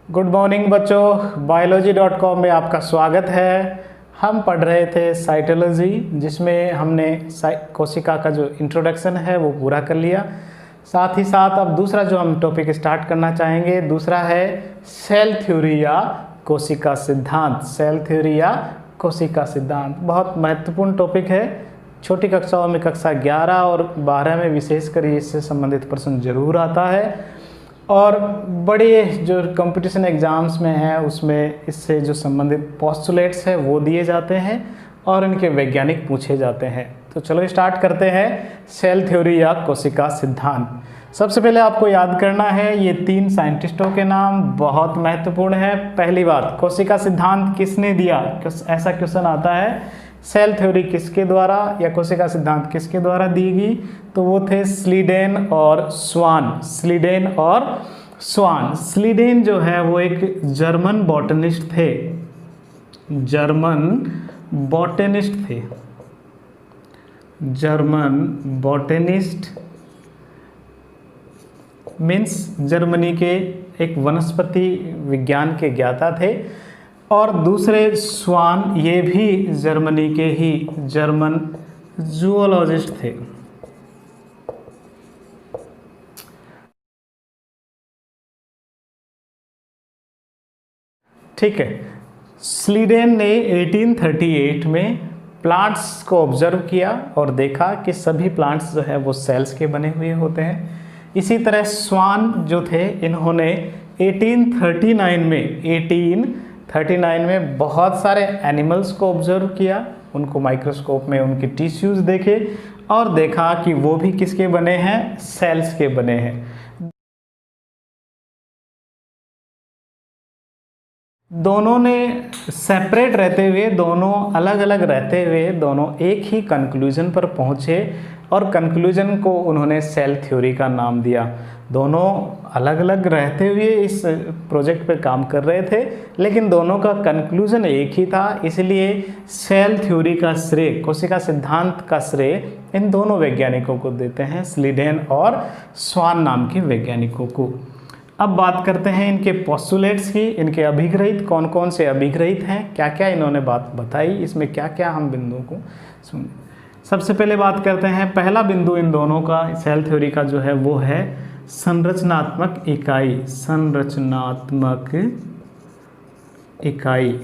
Good morning बच्चों, biology.com में आपका स्वागत है। हम पढ़ रहे थे साइटोलॉजी, जिसमें हमने कोशिका का जो इंट्रोडक्शन है वो पूरा कर लिया। साथ ही साथ अब दूसरा जो हम टॉपिक स्टार्ट करना चाहेंगे, दूसरा है सेल थ्योरी या कोशिका सिद्धांत। सेल थ्योरी या कोशिका सिद्धांत बहुत महत्वपूर्ण टॉपिक है। छोटी कक्षाओं में कक्षा 11 और 12 में विशेषकर इससे संबंधित प्रश्न जरूर आता है, और बड़े जो कंपटीशन एग्ज़ाम्स में है उसमें इससे जो संबंधित पोस्टुलेट्स है वो दिए जाते हैं और इनके वैज्ञानिक पूछे जाते हैं। तो चलो स्टार्ट करते हैं सेल थ्योरी या कोशिका सिद्धांत। सबसे पहले आपको याद करना है ये 3 साइंटिस्टों के नाम, बहुत महत्वपूर्ण है। पहली बात, कोशिका सिद्धांत किसने दिया? ऐसा क्वेश्चन आता है, सेल थ्योरी किसके द्वारा या कोशिका सिद्धांत किसके द्वारा दी गई? तो वो थे स्लीडेन और स्वान। स्लीडेन और स्वान। स्लीडेन जो है वो एक जर्मन बॉटनिस्ट थे। जर्मन बॉटनिस्ट थे। जर्मन बॉटनिस्ट मीन्स जर्मनी के एक वनस्पति विज्ञान के ज्ञाता थे। और दूसरे स्वान, ये भी जर्मनी के ही जर्मन जूलॉजिस्ट थे। ठीक है। स्लीडेन ने 1838 में प्लांट्स को ऑब्जर्व किया और देखा कि सभी प्लांट्स जो है वो सेल्स के बने हुए होते हैं। इसी तरह स्वान जो थे, इन्होंने 1839 में बहुत सारे एनिमल्स को ऑब्जर्व किया, उनको माइक्रोस्कोप में उनके टिश्यूज देखे और देखा कि वो भी किसके बने हैं? सेल्स के बने हैं। दोनों ने सेपरेट रहते हुए, दोनों अलग अलग रहते हुए, दोनों एक ही कंक्लूजन पर पहुंचे और कंक्लूजन को उन्होंने सेल थ्योरी का नाम दिया। दोनों अलग अलग रहते हुए इस प्रोजेक्ट पर काम कर रहे थे, लेकिन दोनों का कंक्लूजन एक ही था, इसलिए सेल थ्योरी का श्रेय, कोशिका सिद्धांत का श्रेय इन दोनों वैज्ञानिकों को देते हैं, स्लीडेन और स्वान नाम के वैज्ञानिकों को। अब बात करते हैं इनके पोस्टुलेट्स की, इनके अभिग्रहित कौन कौन से अभिग्रहित हैं, क्या क्या इन्होंने बात बताई, इसमें क्या क्या हम बिंदुओं को सुन। सबसे पहले बात करते हैं, पहला बिंदु इन दोनों का सेल थ्योरी का जो है वो है संरचनात्मक इकाई। संरचनात्मक इकाई।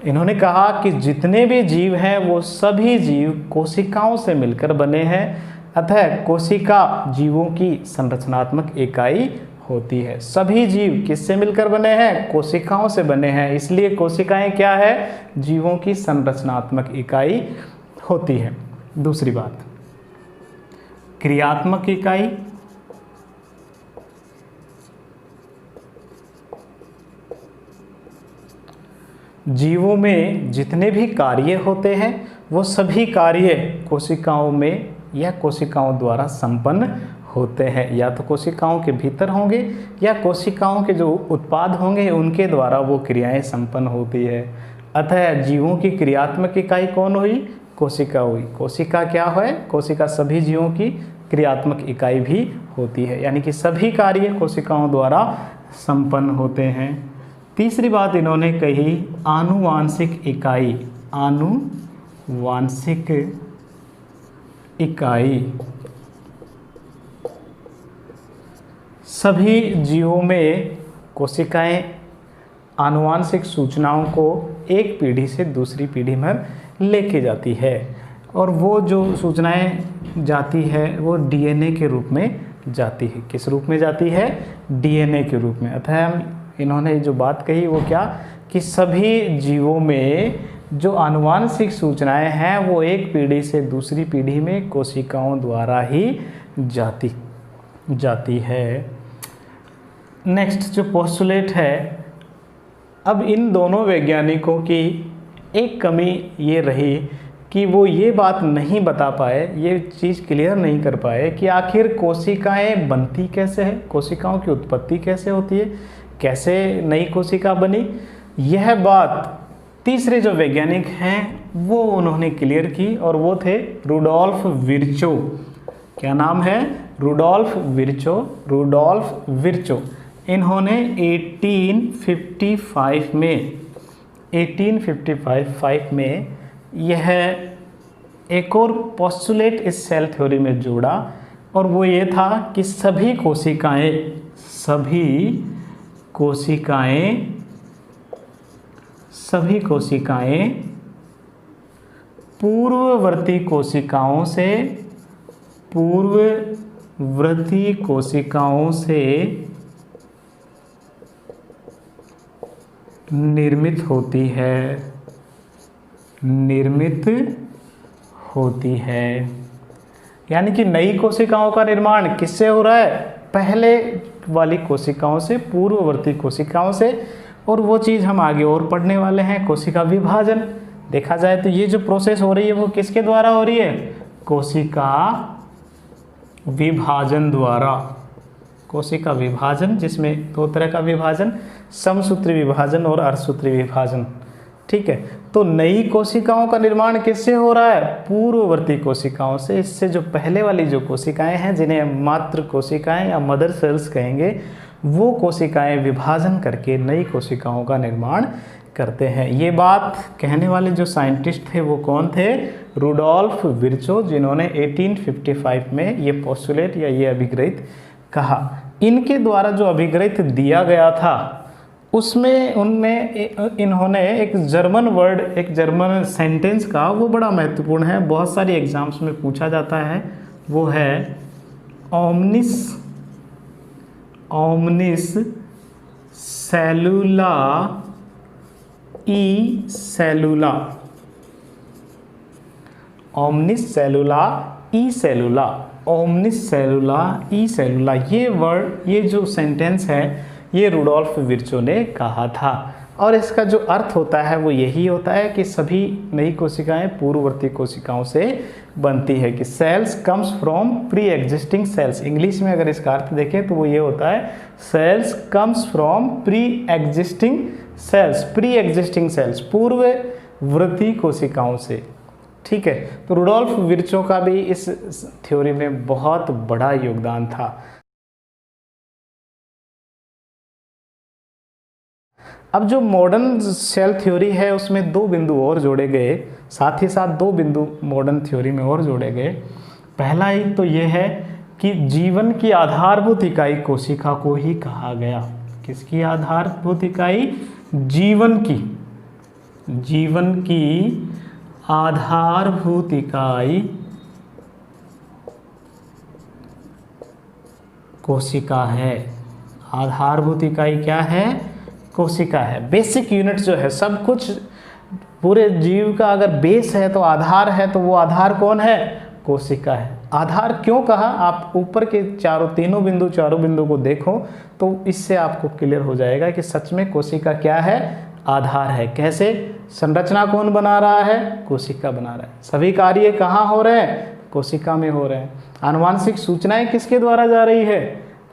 इन्होंने कहा कि जितने भी जीव हैं वो सभी जीव कोशिकाओं से मिलकर बने हैं, अतः कोशिका जीवों की संरचनात्मक इकाई होती है। सभी जीव किससे मिलकर बने हैं? कोशिकाओं से बने हैं, इसलिए कोशिकाएं क्या है? जीवों की संरचनात्मक इकाई होती है। दूसरी बात, क्रियात्मक इकाई। जीवों में जितने भी कार्य होते हैं वो सभी कार्य कोशिकाओं में या कोशिकाओं द्वारा संपन्न होते हैं, या तो कोशिकाओं के भीतर होंगे या कोशिकाओं के जो उत्पाद होंगे उनके द्वारा वो क्रियाएं संपन्न होती है। अतः जीवों की क्रियात्मक इकाई कौन हुई? कोशिका हुई। कोशिका क्या है? कोशिका सभी जीवों की क्रियात्मक इकाई भी होती है, यानी कि सभी कार्य कोशिकाओं द्वारा संपन्न होते हैं। तीसरी बात इन्होंने कही, आनुवांशिक इकाई। आनुवांशिक इकाई। सभी जीवों में कोशिकाएं आनुवांशिक सूचनाओं को एक पीढ़ी से दूसरी पीढ़ी में लेके जाती है, और वो जो सूचनाएं जाती है वो डीएनए के रूप में जाती है। किस रूप में जाती है? डीएनए के रूप में। अतः इन्होंने जो बात कही वो क्या, कि सभी जीवों में जो आनुवांशिक सूचनाएं हैं वो एक पीढ़ी से दूसरी पीढ़ी में कोशिकाओं द्वारा ही जाती है। नेक्स्ट जो पोस्टुलेट है, अब इन दोनों वैज्ञानिकों की एक कमी ये रही कि वो ये बात नहीं बता पाए, ये चीज़ क्लियर नहीं कर पाए कि आखिर कोशिकाएं बनती कैसे है, कोशिकाओं की उत्पत्ति कैसे होती है, कैसे नई कोशिका बनी। यह बात तीसरे जो वैज्ञानिक हैं वो उन्होंने क्लियर की, और वो थे रुडोल्फ विर्चो। क्या नाम है? रुडोल्फ विर्चो इन्होंने 1855 में यह एक और पोस्टुलेट इस सेल थ्योरी में जोड़ा, और वो ये था कि सभी कोशिकाएं पूर्ववर्ती कोशिकाओं से निर्मित होती है। यानी कि नई कोशिकाओं का निर्माण किससे हो रहा है? पहले वाली कोशिकाओं से, पूर्ववर्ती कोशिकाओं से। और वो चीज़ हम आगे और पढ़ने वाले हैं, कोशिका विभाजन। देखा जाए तो ये जो प्रोसेस हो रही है वो किसके द्वारा हो रही है? कोशिका विभाजन द्वारा। कोशिका विभाजन, जिसमें दो तरह का विभाजन, समसूत्री विभाजन और अर्धसूत्री विभाजन। ठीक है, तो नई कोशिकाओं का निर्माण किससे हो रहा है? पूर्ववर्ती कोशिकाओं से। इससे जो पहले वाली जो कोशिकाएं हैं, जिन्हें मातृ कोशिकाएं या मदर सेल्स कहेंगे, वो कोशिकाएं विभाजन करके नई कोशिकाओं का निर्माण करते हैं। ये बात कहने वाले जो साइंटिस्ट थे वो कौन थे? रुडोल्फ विर्चो, जिन्होंने 1855 में ये पोस्टुलेट या ये अभिग्रहित कहा। इनके द्वारा जो अभिग्रहित दिया गया था उसमें इन्होंने एक जर्मन सेंटेंस का, वो बड़ा महत्वपूर्ण है, बहुत सारी एग्जाम्स में पूछा जाता है। वो है ओमनिस सेलुला ई सेलुला। ओमनिस सेलुला ई सेलुला। ओमनिस सेलुला ई सेलुला, ये वर्ड, ये जो सेंटेंस है, ये रुडोल्फ विर्चो ने कहा था। और इसका जो अर्थ होता है वो यही होता है कि सभी नई कोशिकाएं पूर्ववर्ती कोशिकाओं से बनती है, कि sales comes from pre existing cells. English में अगर इसका अर्थ देखें तो वो ये होता है, sales comes from pre existing cells, पूर्ववर्ती कोशिकाओं से। ठीक है, तो रुडोल्फ विर्चो का भी इस थ्योरी में बहुत बड़ा योगदान था। अब जो मॉडर्न सेल थ्योरी है उसमें दो बिंदु और जोड़े गए, साथ ही साथ दो बिंदु मॉडर्न थ्योरी में और जोड़े गए। पहला ही तो ये है कि जीवन की आधारभूत इकाई कोशिका को ही कहा गया। किसकी आधारभूत इकाई? जीवन की आधारभूत इकाई कोशिका है। आधारभूत इकाई क्या है? कोशिका है। बेसिक यूनिट जो है, सब कुछ पूरे जीव का अगर बेस है तो आधार है, तो वो आधार कौन है? कोशिका है। आधार क्यों कहा? आप ऊपर के चारों बिंदु को देखो तो इससे आपको क्लियर हो जाएगा कि सच में कोशिका क्या है? आधार है। कैसे? संरचना कौन बना रहा है? कोशिका बना रहा है। सभी कार्य कहाँ हो रहे हैं? कोशिका में हो रहे हैं। आनुवांशिक सूचनाएं किसके द्वारा जा रही है?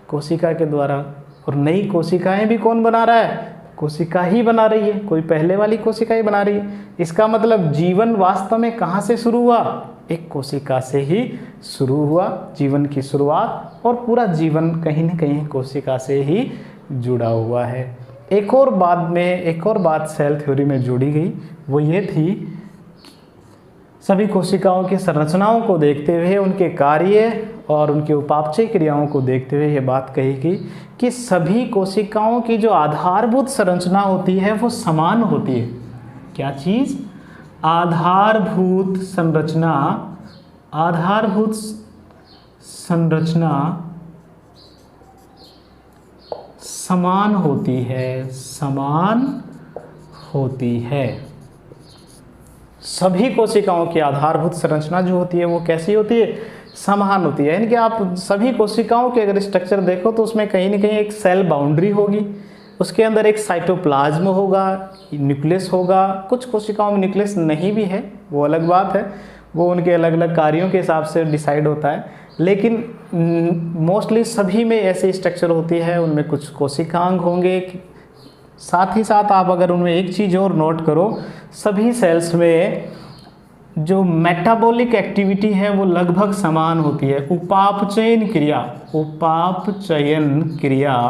कोशिका के द्वारा। और नई कोशिकाएं भी कौन बना रहा है? कोशिका ही बना रही है, कोई पहले वाली कोशिका ही बना रही है। इसका मतलब जीवन वास्तव में कहाँ से शुरू हुआ? एक कोशिका से ही शुरू हुआ जीवन की शुरुआत, और पूरा जीवन कहीं न कहीं कोशिका से ही जुड़ा हुआ है। एक और बात सेल थ्योरी में जोड़ी गई, वो ये थी, सभी कोशिकाओं की संरचनाओं को देखते हुए, उनके कार्य और उनके उपापचय क्रियाओं को देखते हुए ये बात कही गई कि सभी कोशिकाओं की जो आधारभूत संरचना होती है वो समान होती है। क्या चीज़? आधारभूत संरचना समान होती है। सभी कोशिकाओं की आधारभूत संरचना जो होती है वो कैसी होती है? समान होती है। यानी कि आप सभी कोशिकाओं के अगर स्ट्रक्चर देखो तो उसमें कहीं न कहीं एक सेल बाउंड्री होगी, उसके अंदर एक साइटोप्लाज्म होगा, न्यूक्लियस होगा। कुछ कोशिकाओं में न्यूक्लियस नहीं भी है, वो अलग बात है, वो उनके अलग अलग कार्यों के हिसाब से डिसाइड होता है। लेकिन मोस्टली सभी में ऐसी स्ट्रक्चर होती है, उनमें कुछ कोशिकांग होंगे। साथ ही साथ आप अगर उनमें एक चीज़ और नोट करो, सभी सेल्स में जो मेटाबॉलिक एक्टिविटी है वो लगभग समान होती है। उपापचयन क्रिया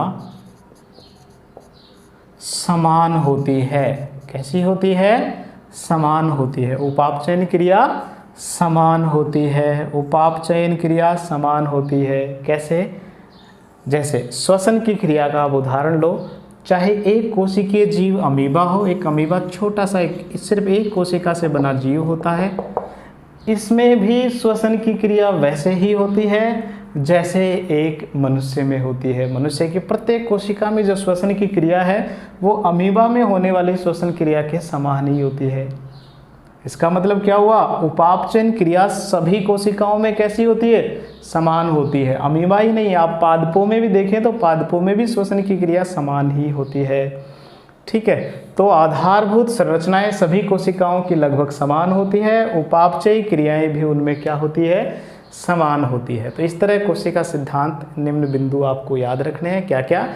समान होती है। कैसी होती है? समान होती है। उपापचयन क्रिया समान होती है। उपापचयन क्रिया समान होती है। कैसे? जैसे श्वसन की क्रिया का आप उदाहरण लो। चाहे एक कोशिकीय जीव अमीबा हो, एक अमीबा छोटा सा सिर्फ एक कोशिका से बना जीव होता है, इसमें भी श्वसन की क्रिया वैसे ही होती है जैसे एक मनुष्य में होती है। मनुष्य की प्रत्येक कोशिका में जो श्वसन की क्रिया है वो अमीबा में होने वाली श्वसन क्रिया के समान ही होती है। इसका मतलब क्या हुआ? उपापचयन क्रिया सभी कोशिकाओं में कैसी होती है? समान होती है। अमीबा ही नहीं, आप पादपों में भी देखें तो पादपों में भी श्वसन की क्रिया समान ही होती है। ठीक है, तो आधारभूत संरचनाएं सभी कोशिकाओं की लगभग समान होती है। उपापचयी क्रियाएं भी उनमें क्या होती है? समान होती है। तो इस तरह कोशिका सिद्धांत निम्न बिंदु आपको याद रखने हैं। क्या क्या?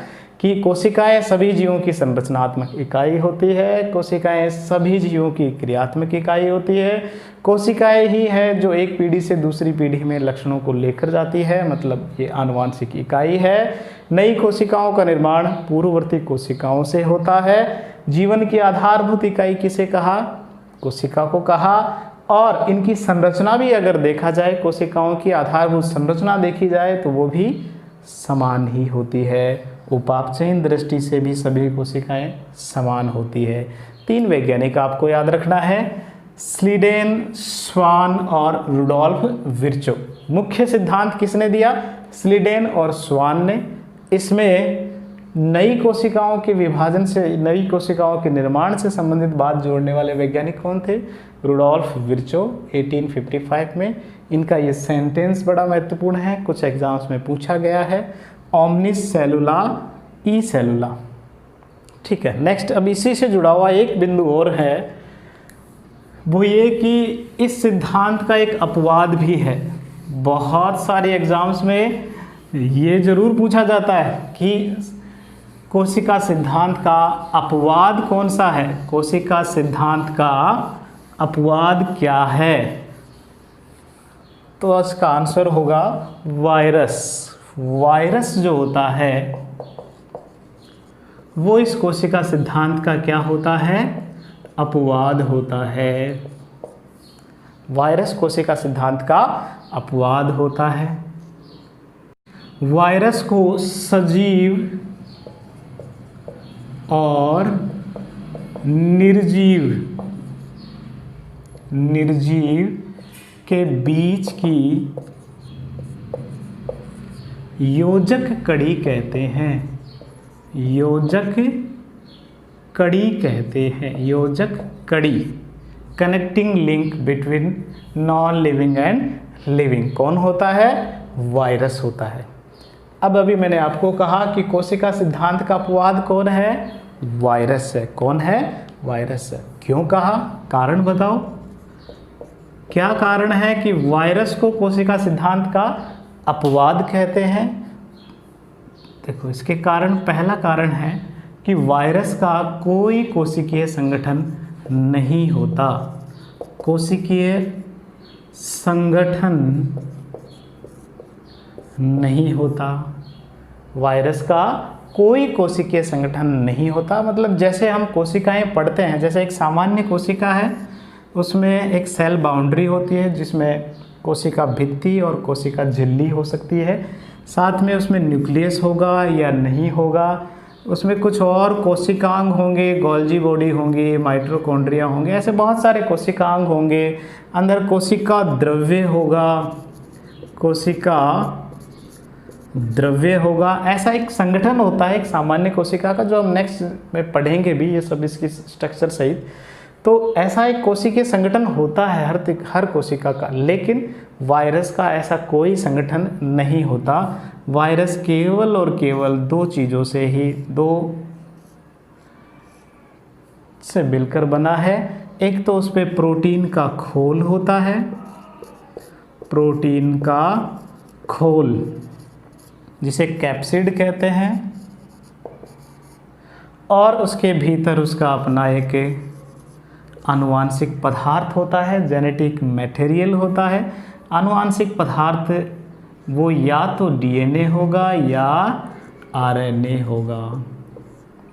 कि कोशिकाएं सभी जीवों की संरचनात्मक इकाई होती है, कोशिकाएं सभी जीवों की क्रियात्मक इकाई होती है, कोशिकाएं ही है जो एक पीढ़ी से दूसरी पीढ़ी में लक्षणों को लेकर जाती है, मतलब ये आनुवांशिक इकाई है। नई कोशिकाओं का निर्माण पूर्ववर्ती कोशिकाओं से होता है। जीवन की आधारभूत इकाई किसे कहा? कोशिका को कहा। और इनकी संरचना भी अगर देखा जाए, कोशिकाओं की आधारभूत संरचना देखी जाए तो वो भी समान ही होती है। उपापचयन दृष्टि से भी सभी कोशिकाएं समान होती है। 3 वैज्ञानिक आपको याद रखना है, स्लीडेन, स्वान और रुडोल्फ विर्चो। मुख्य सिद्धांत किसने दिया? स्लीडेन और स्वान ने। इसमें नई कोशिकाओं के विभाजन से, नई कोशिकाओं के निर्माण से संबंधित बात जोड़ने वाले वैज्ञानिक कौन थे? रुडोल्फ विर्चो 1855 में। इनका ये सेंटेंस बड़ा महत्वपूर्ण है, कुछ एग्जाम्स में पूछा गया है। ओमनिस सेलुला ई सेलुला। ठीक है, नेक्स्ट अब इसी से जुड़ा हुआ एक बिंदु और है, वो ये कि इस सिद्धांत का एक अपवाद भी है। बहुत सारे एग्जाम्स में ये जरूर पूछा जाता है कि कोशिका सिद्धांत का अपवाद कौन सा है? कोशिका सिद्धांत का अपवाद क्या है? तो इसका आंसर होगा वायरस। वायरस जो होता है वो इस कोशिका सिद्धांत का क्या होता है? अपवाद होता है। वायरस कोशिका सिद्धांत का अपवाद होता है। वायरस को सजीव और निर्जीव के बीच की योजक कड़ी कहते हैं। योजक कड़ी कहते हैं। योजक कड़ी, connecting link between non living and living. कौन होता है? वायरस होता है। अब अभी मैंने आपको कहा कि कोशिका सिद्धांत का अपवाद कौन है? वायरस है। कौन है? वायरस है। क्यों कहा? कारण बताओ। क्या कारण है कि वायरस को कोशिका सिद्धांत का अपवाद कहते हैं? देखो, इसके कारण, पहला कारण है कि वायरस का कोई कोशिकीय संगठन नहीं होता। कोशिकीय संगठन नहीं होता। वायरस का कोई कोशिकीय संगठन नहीं होता। मतलब जैसे हम कोशिकाएं पढ़ते हैं, जैसे एक सामान्य कोशिका है, उसमें एक सेल बाउंड्री होती है जिसमें कोशिका भित्ति और कोशिका झिल्ली हो सकती है, साथ में उसमें न्यूक्लियस होगा या नहीं होगा, उसमें कुछ और कोशिकांग होंगे, गोल्जी बॉडी होंगी, माइटोकॉन्ड्रिया होंगे, ऐसे बहुत सारे कोशिकांग होंगे। अंदर कोशिका द्रव्य होगा, कोशिका द्रव्य होगा। ऐसा एक संगठन होता है एक सामान्य कोशिका का, जो हम नेक्स्ट में पढ़ेंगे भी ये सब, इसकी स्ट्रक्चर सहित। तो ऐसा एक कोशिकीय संगठन होता है हर कोशिका का, लेकिन वायरस का ऐसा कोई संगठन नहीं होता। वायरस केवल और केवल दो चीज़ों से ही, दो से मिलकर बना है। एक तो उस पर प्रोटीन का खोल होता है, प्रोटीन का खोल जिसे कैप्सिड कहते हैं, और उसके भीतर उसका अपना एक आनुवांशिक पदार्थ होता है, जेनेटिक मटेरियल होता है। आनुवांशिक पदार्थ वो या तो डीएनए होगा या आरएनए होगा,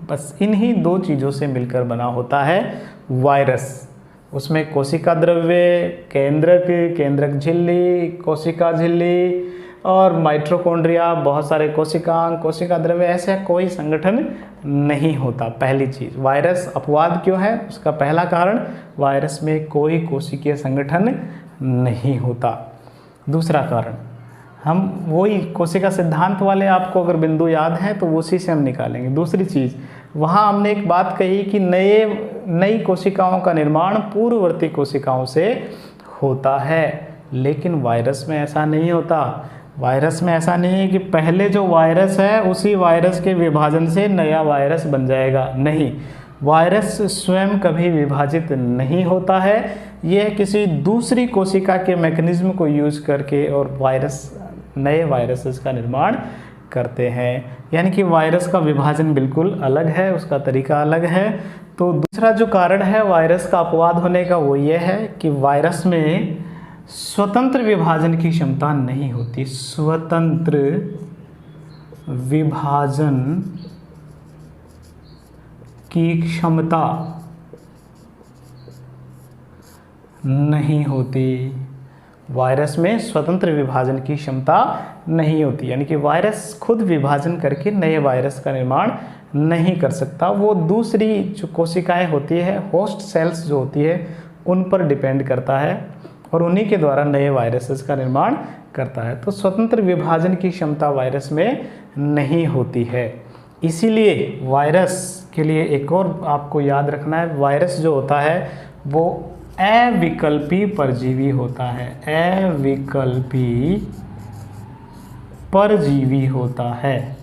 बस इन्हीं दो चीज़ों से मिलकर बना होता है वायरस। उसमें कोशिका द्रव्य, केंद्रक झिल्ली, कोशिका झिल्ली और माइटोकॉन्ड्रिया, बहुत सारे कोशिकांग, कोशिका द्रव्य, ऐसा कोई संगठन नहीं होता। पहली चीज़, वायरस अपवाद क्यों है? उसका पहला कारण, वायरस में कोई कोशिकीय संगठन नहीं होता। दूसरा कारण, हम वही कोशिका सिद्धांत वाले आपको अगर बिंदु याद हैं तो उसी से हम निकालेंगे। दूसरी चीज़, वहाँ हमने एक बात कही कि नई कोशिकाओं का निर्माण पूर्ववर्ती कोशिकाओं से होता है, लेकिन वायरस में ऐसा नहीं होता। वायरस में ऐसा नहीं है कि पहले जो वायरस है उसी वायरस के विभाजन से नया वायरस बन जाएगा, नहीं। वायरस स्वयं कभी विभाजित नहीं होता है, यह किसी दूसरी कोशिका के मैकेनिज्म को यूज़ करके और नए वायरसेस का निर्माण करते हैं। यानी कि वायरस का विभाजन बिल्कुल अलग है, उसका तरीका अलग है। तो दूसरा जो कारण है वायरस का अपवाद होने का वो ये है कि वायरस में स्वतंत्र विभाजन की क्षमता नहीं होती। स्वतंत्र विभाजन की क्षमता नहीं होती। वायरस में स्वतंत्र विभाजन की क्षमता नहीं होती, यानी कि वायरस खुद विभाजन करके नए वायरस का निर्माण नहीं कर सकता। वो दूसरी जो कोशिकाएं होती है, होस्ट सेल्स जो होती है, उन पर डिपेंड करता है और उन्हीं के द्वारा नए वायरसेस का निर्माण करता है। तो स्वतंत्र विभाजन की क्षमता वायरस में नहीं होती है। इसीलिए वायरस के लिए एक और आपको याद रखना है, वायरस जो होता है वो अविकल्पी परजीवी होता है। अविकल्पी परजीवी होता है,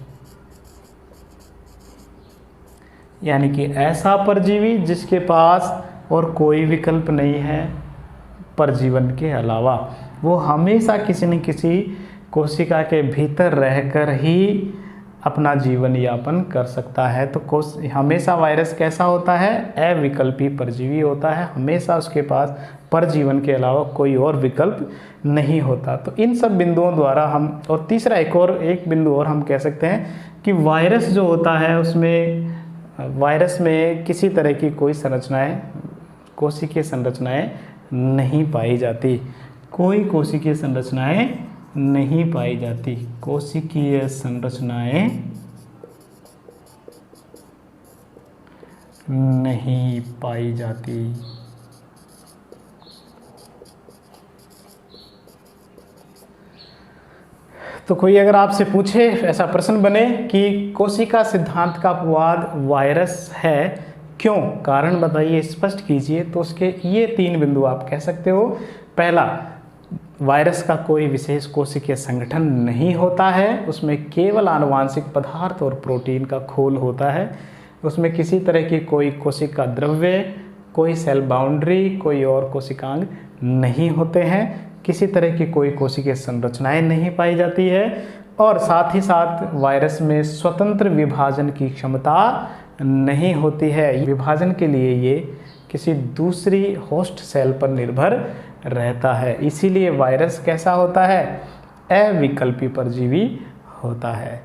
यानी कि ऐसा परजीवी जिसके पास और कोई विकल्प नहीं है परजीवन के अलावा। वो हमेशा किसी न किसी कोशिका के भीतर रहकर ही अपना जीवन यापन कर सकता है। तो हमेशा वायरस कैसा होता है? अविकल्पी परजीवी होता है, हमेशा उसके पास परजीवन के अलावा कोई और विकल्प नहीं होता। तो इन सब बिंदुओं द्वारा हम, और तीसरा एक बिंदु और हम कह सकते हैं कि वायरस जो होता है उसमें, वायरस में किसी तरह की कोई संरचनाएं, कोशिकीय संरचनाएं नहीं पाई जाती। कोई कोशिकीय संरचनाएं नहीं पाई जाती। कोशिकीय संरचनाएं नहीं पाई जाती। तो कोई अगर आपसे पूछे, ऐसा प्रश्न बने कि कोशिका सिद्धांत का अपवाद वायरस है, क्यों? कारण बताइए, स्पष्ट कीजिए। तो उसके ये 3 बिंदु आप कह सकते हो। पहला, वायरस का कोई विशेष कोशिकीय संगठन नहीं होता है, उसमें केवल आनुवांशिक पदार्थ और प्रोटीन का खोल होता है। उसमें किसी तरह की कोई कोशिका द्रव्य, कोई सेल बाउंड्री, कोई और कोशिकांग नहीं होते हैं, किसी तरह की कोई कोशिकीय संरचनाएं नहीं पाई जाती है, और साथ ही साथ वायरस में स्वतंत्र विभाजन की क्षमता नहीं होती है। विभाजन के लिए ये किसी दूसरी होस्ट सेल पर निर्भर रहता है। इसीलिए वायरस कैसा होता है? अविकल्पी परजीवी होता है।